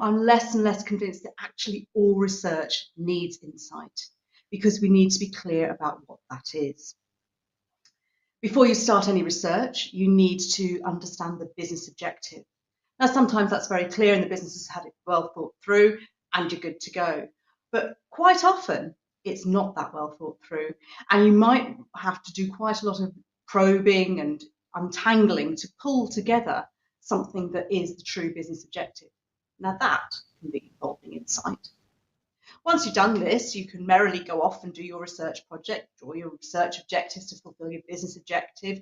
I'm less and less convinced that actually all research needs insight, because we need to be clear about what that is. Before you start any research, you need to understand the business objective. Now, sometimes that's very clear and the business has had it well thought through and you're good to go. But quite often, it's not that well thought through. And you might have to do quite a lot of probing and untangling to pull together something that is the true business objective. Now, that can be involving insight. Once you've done this, you can merrily go off and do your research project, draw your research objectives to fulfill your business objective,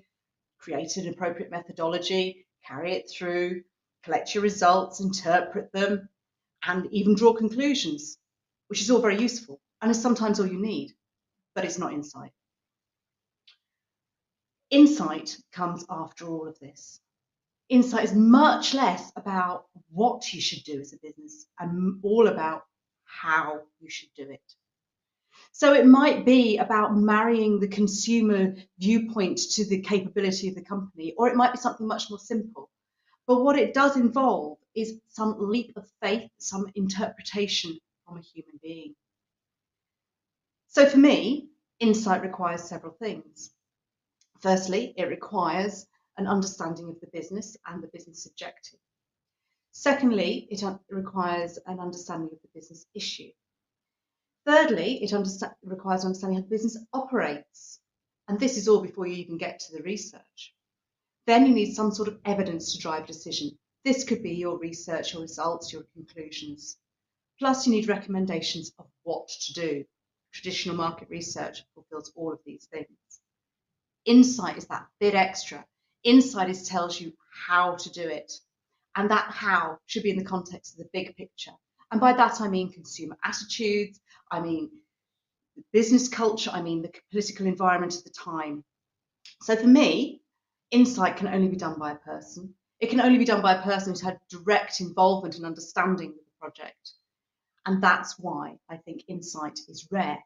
create an appropriate methodology, carry it through, collect your results, interpret them, and even draw conclusions, which is all very useful and is sometimes all you need, but it's not insight. Insight comes after all of this. Insight is much less about what you should do as a business and all about how you should do it. So it might be about marrying the consumer viewpoint to the capability of the company, or it might be something much more simple. But what it does involve is some leap of faith, some interpretation from a human being. So for me, insight requires several things. Firstly, it requires an understanding of the business and the business objective. Secondly, it requires an understanding of the business issue. Thirdly, it requires understanding how the business operates. And this is all before you even get to the research. Then you need some sort of evidence to drive a decision. This could be your research, your results, your conclusions. Plus, you need recommendations of what to do. Traditional market research fulfills all of these things. Insight is that bit extra. Insight tells you how to do it. And that how should be in the context of the big picture. And by that, I mean consumer attitudes, I mean the business culture, I mean the political environment at the time. So for me, insight can only be done by a person. It can only be done by a person who's had direct involvement and understanding of the project. And that's why I think insight is rare